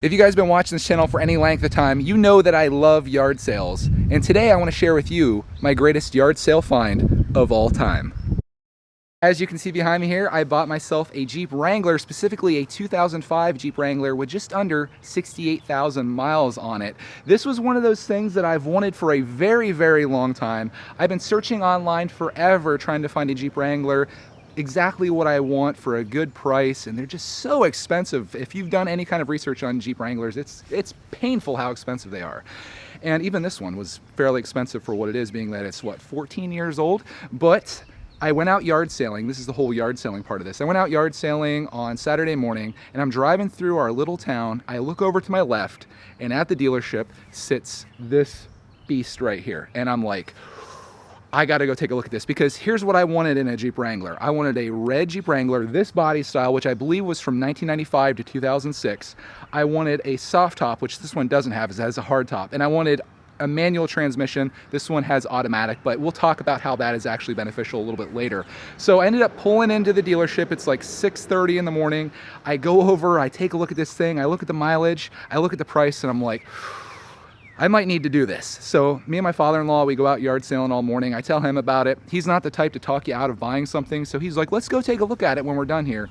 If you guys have been watching this channel for any length of time, you know that I love yard sales. And today I want to share with you my greatest yard sale find of all time. As you can see behind me here, I bought myself a Jeep Wrangler, specifically a 2005 Jeep Wrangler with just under 68,000 miles on it. This was one of those things that I've wanted for a very, very long time. I've been searching online forever trying to find a Jeep Wrangler exactly what I want for a good price, and they're just so expensive. If you've done any kind of research on Jeep Wranglers, it's painful how expensive they are. And even this one was fairly expensive for what it is, being that it's, what, 14 years old? But I went out yard sailing. This is the whole yard sailing part of this. I went out yard sailing on Saturday morning, and I'm driving through our little town. I look over to my left, and at the dealership sits this beast right here. And I'm like, I gotta go take a look at this, because here's what I wanted in a Jeep Wrangler. I wanted a red Jeep Wrangler, this body style, which I believe was from 1995 to 2006. I wanted a soft top, which this one doesn't have, it has a hard top. And I wanted a manual transmission. This one has automatic, but we'll talk about how that is actually beneficial a little bit later. So I ended up pulling into the dealership. It's like 6:30 in the morning. I go over, I take a look at this thing, I look at the mileage, I look at the price, and I'm like, I might need to do this. So me and my father-in-law, we go out yard sailing all morning. I tell him about it. He's not the type to talk you out of buying something. So he's like, let's go take a look at it when we're done here.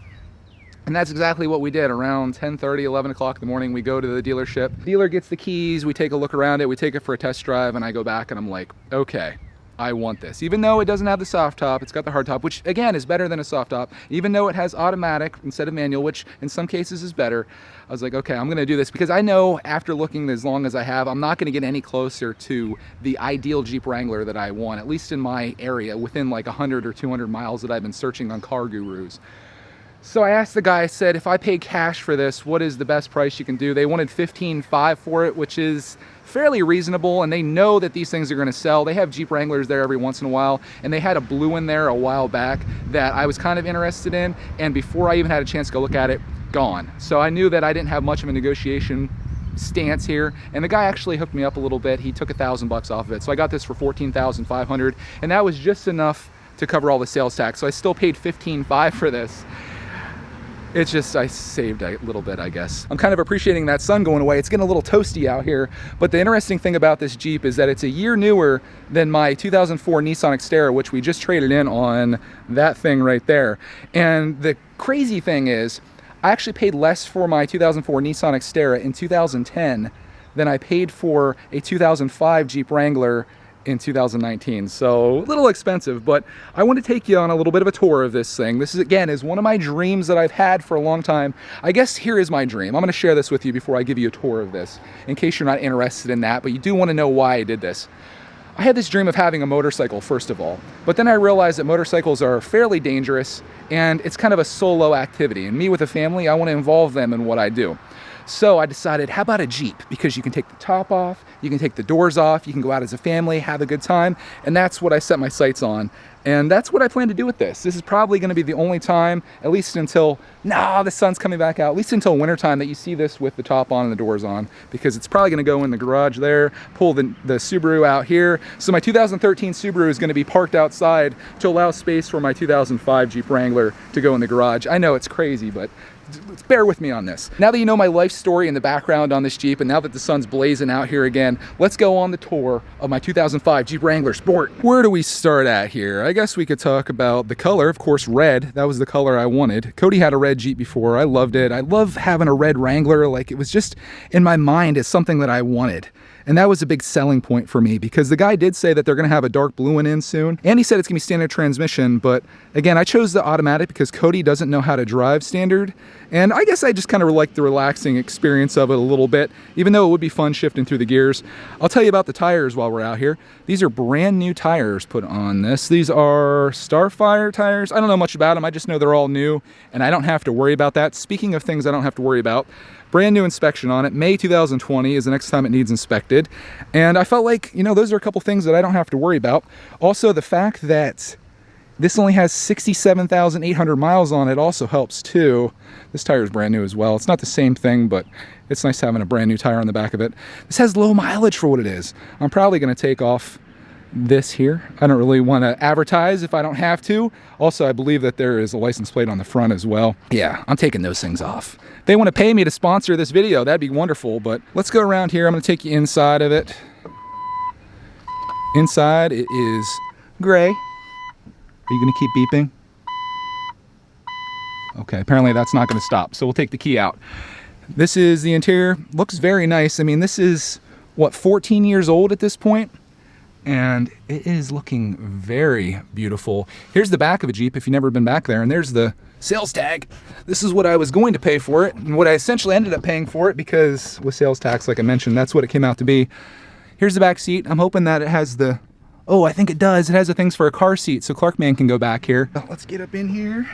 And that's exactly what we did. Around 10:30, 11 o'clock in the morning, we go to the dealership. Dealer gets the keys, we take a look around it, we take it for a test drive, and I go back and I'm like, okay, I want this. Even though it doesn't have the soft top, it's got the hard top, which again is better than a soft top. Even though it has automatic instead of manual, which in some cases is better, I was like, okay, I'm gonna do this, because I know after looking as long as I have, I'm not gonna get any closer to the ideal Jeep Wrangler that I want, at least in my area, within like 100 or 200 miles that I've been searching on Car Gurus. So I asked the guy, I said, if I pay cash for this, what is the best price you can do? They wanted $15,500 for it, which is fairly reasonable, and they know that these things are gonna sell. They have Jeep Wranglers there every once in a while, and they had a blue in there a while back that I was kind of interested in, and before I even had a chance to go look at it, gone. So I knew that I didn't have much of a negotiation stance here, and the guy actually hooked me up a little bit. He took $1,000 off of it. So I got this for $14,500, and that was just enough to cover all the sales tax. So I still paid $15,500 for this. It's just, I saved a little bit, I guess. I'm kind of appreciating that sun going away. It's getting a little toasty out here, but the interesting thing about this Jeep is that it's a year newer than my 2004 Nissan Xterra, which we just traded in on that thing right there. And the crazy thing is, I actually paid less for my 2004 Nissan Xterra in 2010 than I paid for a 2005 Jeep Wrangler in 2019. So a little expensive, but I want to take you on a little bit of a tour of this thing. This is, again, is one of my dreams that I've had for a long time. I guess here is my dream. I'm going to share this with you before I give you a tour of this, in case you're not interested in that, but you do want to know why I did this. I had this dream of having a motorcycle, first of all, but then I realized that motorcycles are fairly dangerous, and it's kind of a solo activity, and me with a family, I want to involve them in what I do. So I decided, how about a Jeep? Because you can take the top off, you can take the doors off, you can go out as a family, have a good time, and that's what I set my sights on. And that's what I plan to do with this. This is probably gonna be the only time, at least until, the sun's coming back out, at least until wintertime, that you see this with the top on and the doors on, because it's probably gonna go in the garage there, pull the Subaru out here. So my 2013 Subaru is gonna be parked outside to allow space for my 2005 Jeep Wrangler to go in the garage. I know it's crazy, but bear with me on this. Now that you know my life story and the background on this Jeep, and now that the sun's blazing out here again, let's go on the tour of my 2005 Jeep Wrangler Sport. Where do we start at here? I guess we could talk about the color. Of course, red. That was the color I wanted. Cody had a red Jeep before. I loved it. I love having a red Wrangler. Like, it was just in my mind as something that I wanted. And that was a big selling point for me, because the guy did say that they're gonna have a dark blue one in soon. And he said it's gonna be standard transmission, but again, I chose the automatic because Cody doesn't know how to drive standard. And I guess I just kind of like the relaxing experience of it a little bit, even though it would be fun shifting through the gears. I'll tell you about the tires while we're out here. These are brand new tires put on this. These are Starfire tires. I don't know much about them. I just know they're all new, and I don't have to worry about that. Speaking of things I don't have to worry about, brand new inspection on it. May 2020 is the next time it needs inspected. And I felt like, those are a couple things that I don't have to worry about. Also, the fact that this only has 67,800 miles on it also helps too. This tire is brand new as well. It's not the same thing, but it's nice having a brand new tire on the back of it. This has low mileage for what it is. I'm probably going to take off this here. I don't really want to advertise if I don't have to. Also, I believe that there is a license plate on the front as well. Yeah, I'm taking those things off. If they want to pay me to sponsor this video, that'd be wonderful, but let's go around here. I'm going to take you inside of it. Inside, it is gray. Are you going to keep beeping? Okay, apparently that's not going to stop, so we'll take the key out. This is the interior. Looks very nice. I mean, this is, what, 14 years old at this point? And it is looking very beautiful. Here's the back of a Jeep if you've never been back there, and there's the sales tag. This is what I was going to pay for it, and what I essentially ended up paying for it, because with sales tax, like I mentioned, that's what it came out to be. Here's the back seat. I'm hoping that it has the, oh, I think it does. It has the things for a car seat, so Clarkman can go back here. Let's get up in here,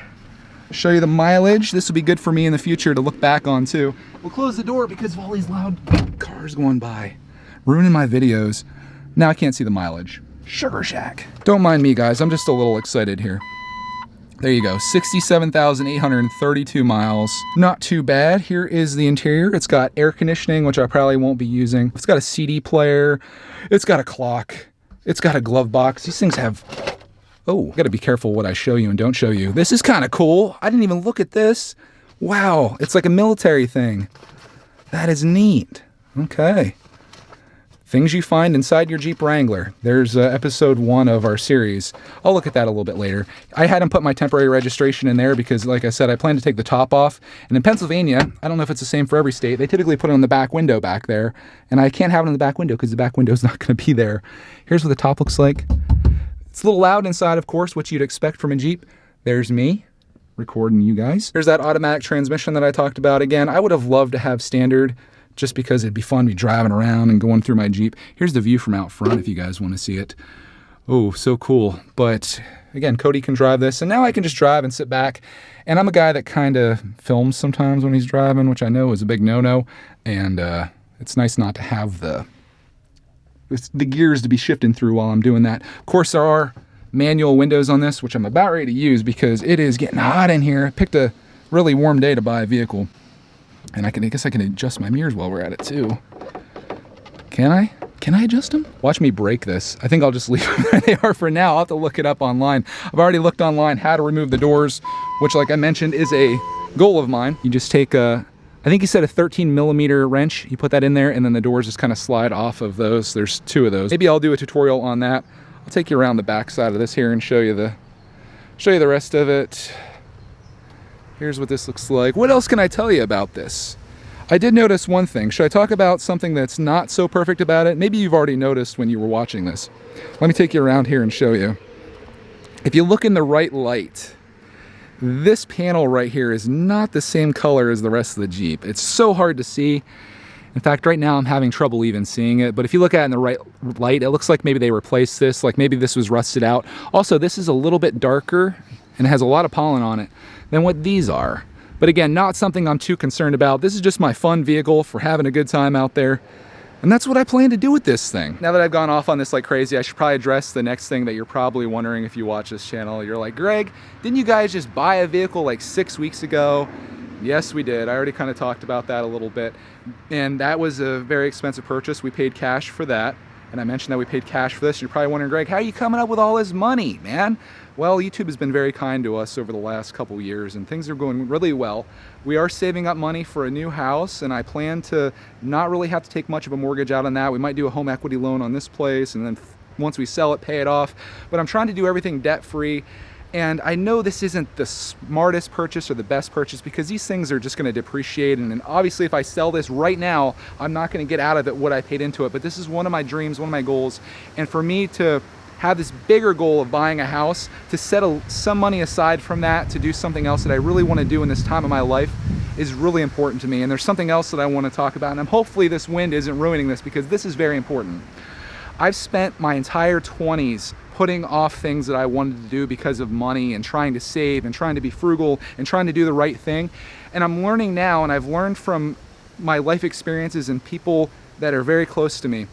show you the mileage. This will be good for me in the future to look back on too. We'll close the door because of all these loud cars going by, ruining my videos. Now I can't see the mileage. Sugar Shack. Don't mind me, guys. I'm just a little excited here. There you go. 67,832 miles. Not too bad. Here is the interior. It's got air conditioning, which I probably won't be using. It's got a CD player. It's got a clock. It's got a glove box. These things have... Oh, gotta be careful what I show you and don't show you. This is kind of cool. I didn't even look at this. Wow. It's like a military thing. That is neat. Okay. Things you find inside your Jeep Wrangler. There's episode 1 of our series. I'll look at that a little bit later. I had him put my temporary registration in there because, like I said, I plan to take the top off. And in Pennsylvania, I don't know if it's the same for every state, they typically put it on the back window back there. And I can't have it on the back window because the back window is not going to be there. Here's what the top looks like. It's a little loud inside, of course, which you'd expect from a Jeep. There's me recording you guys. There's that automatic transmission that I talked about. Again, I would have loved to have standard, just because it'd be fun to be driving around and going through my Jeep. Here's the view from out front if you guys want to see it. Oh, so cool. But again, Cody can drive this, and now I can just drive and sit back. And I'm a guy that kind of films sometimes when he's driving, which I know is a big no-no. And it's nice not to have the gears to be shifting through while I'm doing that. Of course, there are manual windows on this, which I'm about ready to use because it is getting hot in here. I picked a really warm day to buy a vehicle. And I guess I can adjust my mirrors while we're at it too. Can I? Can I adjust them? Watch me break this. I think I'll just leave them where they are for now. I'll have to look it up online. I've already looked online how to remove the doors, which, like I mentioned, is a goal of mine. You just take I think he said a 13mm wrench. You put that in there and then the doors just kind of slide off of those. There's 2 of those. Maybe I'll do a tutorial on that. I'll take you around the back side of this here and show you the rest of it. Here's what this looks like. What else can I tell you about this? I did notice one thing. Should I talk about something that's not so perfect about it? Maybe you've already noticed when you were watching this. Let me take you around here and show you. If you look in the right light, this panel right here is not the same color as the rest of the Jeep. It's so hard to see. In fact, right now I'm having trouble even seeing it, but if you look at it in the right light, it looks like maybe they replaced this, like maybe this was rusted out. Also, this is a little bit darker and has a lot of pollen on it than what these are. But again, not something I'm too concerned about. This is just my fun vehicle for having a good time out there. And that's what I plan to do with this thing. Now that I've gone off on this like crazy, I should probably address the next thing that you're probably wondering if you watch this channel. You're like, Greg, didn't you guys just buy a vehicle like 6 weeks ago? Yes, we did. I already kind of talked about that a little bit. And that was a very expensive purchase. We paid cash for that. And I mentioned that we paid cash for this. You're probably wondering, Greg, how are you coming up with all this money, man? Well, YouTube has been very kind to us over the last couple years and things are going really well. We are saving up money for a new house and I plan to not really have to take much of a mortgage out on that. We might do a home equity loan on this place and then once we sell it, pay it off. But I'm trying to do everything debt-free. And I know this isn't the smartest purchase or the best purchase because these things are just going to depreciate. And obviously if I sell this right now, I'm not going to get out of it what I paid into it. But this is one of my dreams, one of my goals. And for me to have this bigger goal of buying a house, to set some money aside from that to do something else that I really want to do in this time of my life is really important to me. And there's something else that I want to talk about. And hopefully this wind isn't ruining this because this is very important. I've spent my entire 20s putting off things that I wanted to do because of money and trying to save and trying to be frugal and trying to do the right thing. And I'm learning now, and I've learned from my life experiences and people that are very close to me,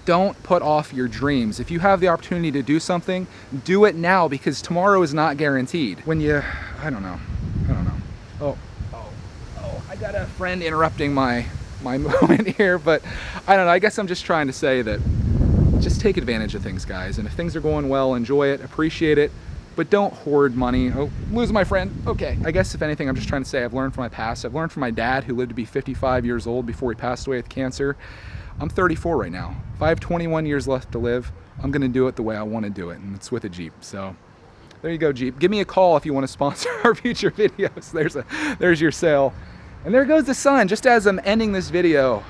don't put off your dreams. If you have the opportunity to do something, do it now because tomorrow is not guaranteed. When you, I don't know. Oh, I got a friend interrupting my moment here, but I don't know. I guess I'm just trying to say that just take advantage of things, guys. And if things are going well, enjoy it, appreciate it, but don't hoard money. Oh, losing my friend. Okay, I guess if anything, I'm just trying to say I've learned from my past. I've learned from my dad, who lived to be 55 years old before he passed away with cancer. I'm 34 right now. If I have 21 years left to live, I'm gonna do it the way I wanna do it, and it's with a Jeep. So there you go, Jeep. Give me a call if you wanna sponsor our future videos. There's your sale. And there goes the sun. Just as I'm ending this video,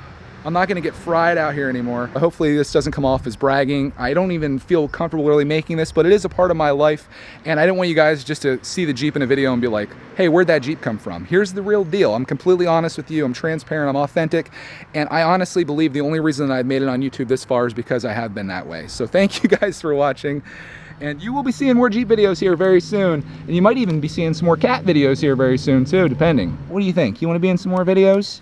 I'm not gonna get fried out here anymore. Hopefully this doesn't come off as bragging. I don't even feel comfortable really making this, but it is a part of my life. And I don't want you guys just to see the Jeep in a video and be like, hey, where'd that Jeep come from? Here's the real deal. I'm completely honest with you. I'm transparent, I'm authentic. And I honestly believe the only reason that I've made it on YouTube this far is because I have been that way. So thank you guys for watching. And you will be seeing more Jeep videos here very soon. And you might even be seeing some more cat videos here very soon too, depending. What do you think? You wanna be in some more videos?